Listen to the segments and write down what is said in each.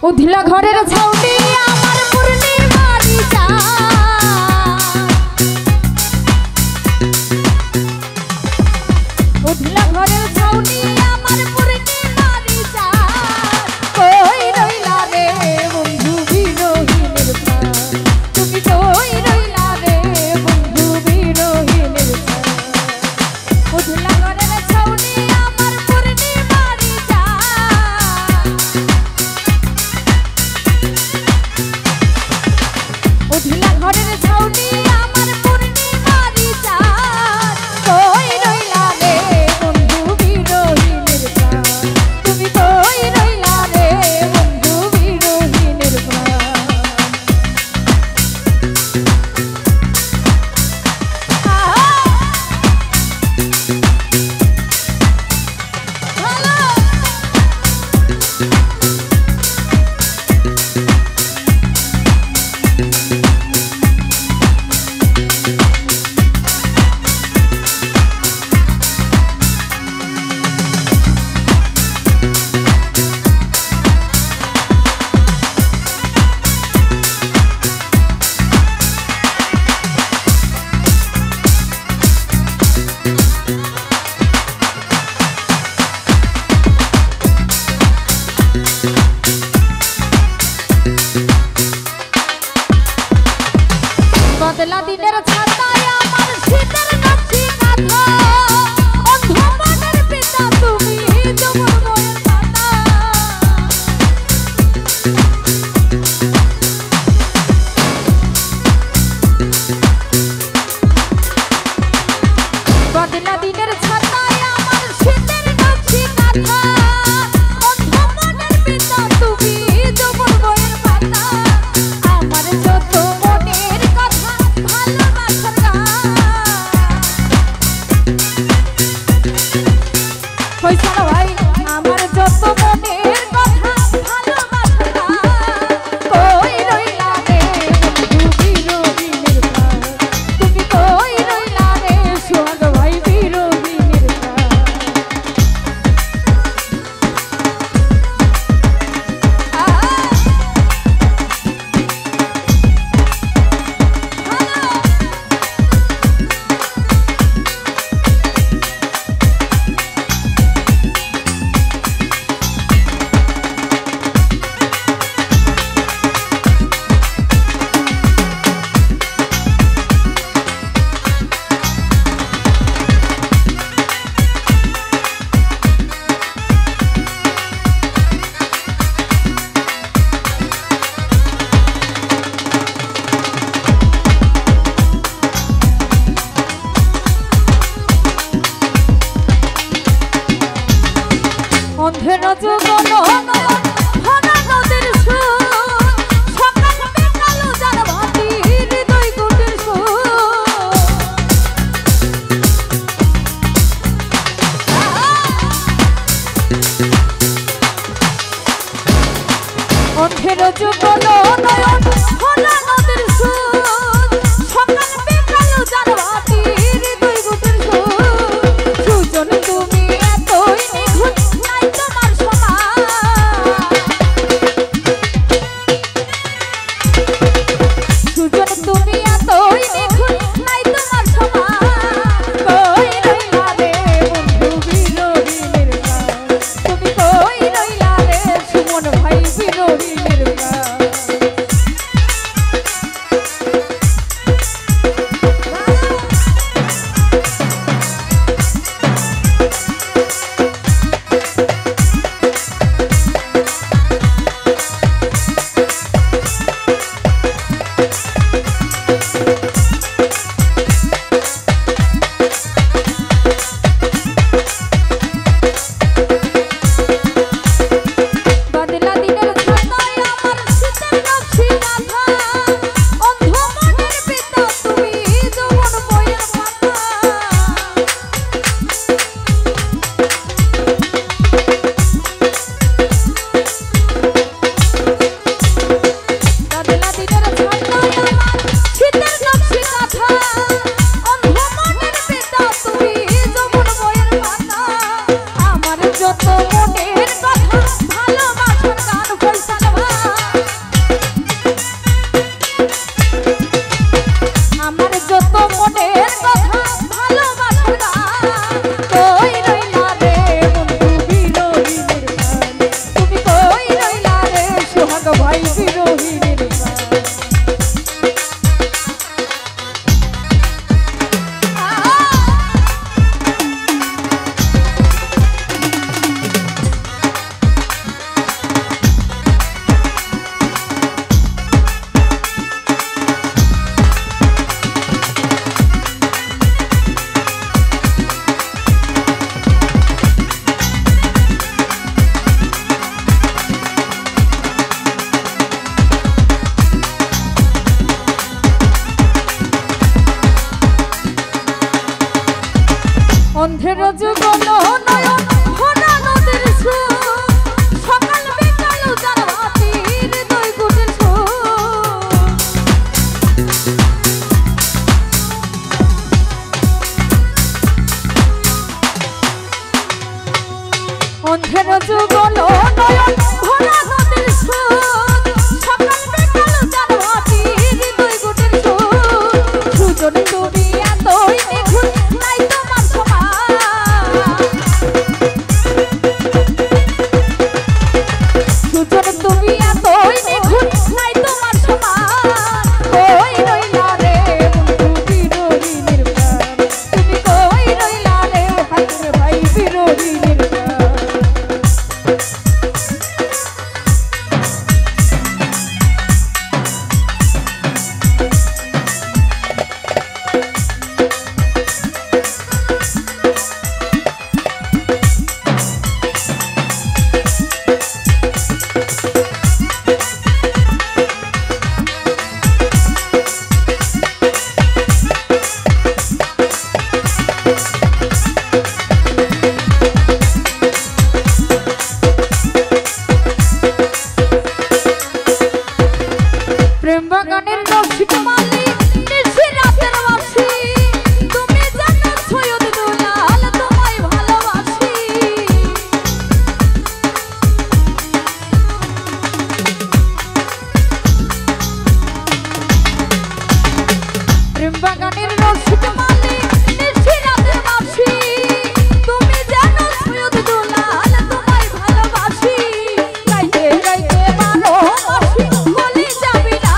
উধিলা ঘরের ছাউনি আমার পূর্ণিমারি চাঁদ উধিলা ঘরের ছাউনি আমার পূর্ণিমারি চাঁদ কই রইলা রে বন্ধু বিরোহিনীর প্রাণ তুমি কই রইলা রে বন্ধু বিরোহিনীর প্রাণ উধিলা ঘরের ছাউনি আমার পূর্ণিমারি চাঁদ উধিলা ঘরের ছাউনি আমার পূর্ণিমারি চাঁদ কই রইলা রে বন্ধু বিরোহিনীর প্রাণ তুমি কই রইলা রে বন্ধু বিরোহিনীর প্রাণ বদলা দিনের ছাতায় আমার শীতের নাচি কাঁথা অন্ধ মনের পিতা তুমি যমুন বয়ের পাতা বদলা দিনের ছাতায় আমার শীতের নাচি কাঁথা অন্ধ মনের পিতা তুমি যমুন বয়ের পাতা আমার যত মনের কথা ভালোবাসার গান কইছানো ভাই আমার যত মনের কথা ভালোবাসার গান কই রইলা রে বন্ধু বিরোহিনীর প্রাণ তুমি কই রইলা রে সোহাগ ভাই বিরোহিনীর প্রাণ অন্ধের যুগল ভরা নদীর সুর সকাল বিকাল যার ভাতি হৃদয় কুটির সুর অন্ধের যুগল নয়ন ভরা নদীর সুর সকাল বিকাল যার ভাতি হৃদয় কুটির সুর সুজন তুমি এতই নিখুঁত নাই তোমার সমান সুজন তুমি এতই নিখুঁত নাই তোমার সমান কই রইলা রে বন্ধু বিরোহিনীর প্রাণ তুমি কই রইলা রে সুমন ভাই বিরোহিনীর প্রাণ বদলা দিনের ছাতায় আমার অন্ধের যুগল নয়ন ভরা নদীর সুর সকাল বিকাল উজার রাতের দুই গুটের সুর অন্ধের যুগল নয়ন ভরা নদীর সুর সকাল বিকাল উজার রাতের দুই গুটের সুর সুজন তুমি এতই নিখুঁত নাই তোমার সমান সুজন তুমি এতই নিখুঁত নাই তোমার সমান কই রইলা রে বন্ধু বিরোহিনীর প্রাণ তুমি কই রইলা রে হাতের ভাই বিরোহিনীর প্রাণ প্রেম বাগানের রসিক মালিক নিশি রাতের বাসি তুমি জানো সৈয়দ দুলাল তোমায় ভালোবাসি প্রেম বাগানের রসিক মালিক নিশি রাতের বাসি তুমি জানো সৈয়দ দুলাল তোমায় ভালোবাসি গাইতে গাইতে বারো মাসি বলি যাবি না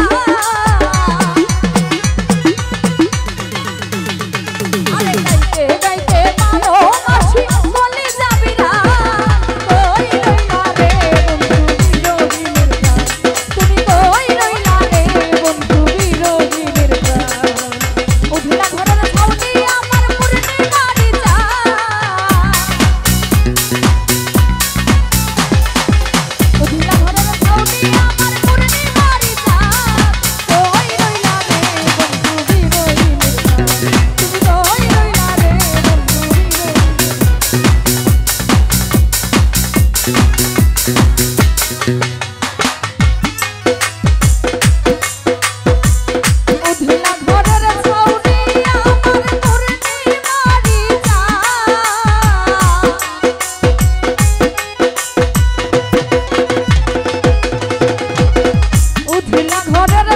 আরে গাইতে গাইতে বারো মাসি বলি যাবি না কই রইলা রে বন্ধু বিরোহিনীর প্রাণ তুমি কই রইলা রে বন্ধু বিরোহিনীর প্রাণ উঠিলা ঘরের ছাউনি আমার মুরনি বাড়ি যা উঠিলা ঘরের ছাউনি আমার মুরনি বাড়ি যা কই রইলা রে বন্ধু বিরোহিনীর প্রাণ তুমি কই রইলা রে বন্ধু বিরোহিনীর উঠিলা ঘরের ছাউনি আমার মুরনি বাড়ি যা উঠিলা ঘরের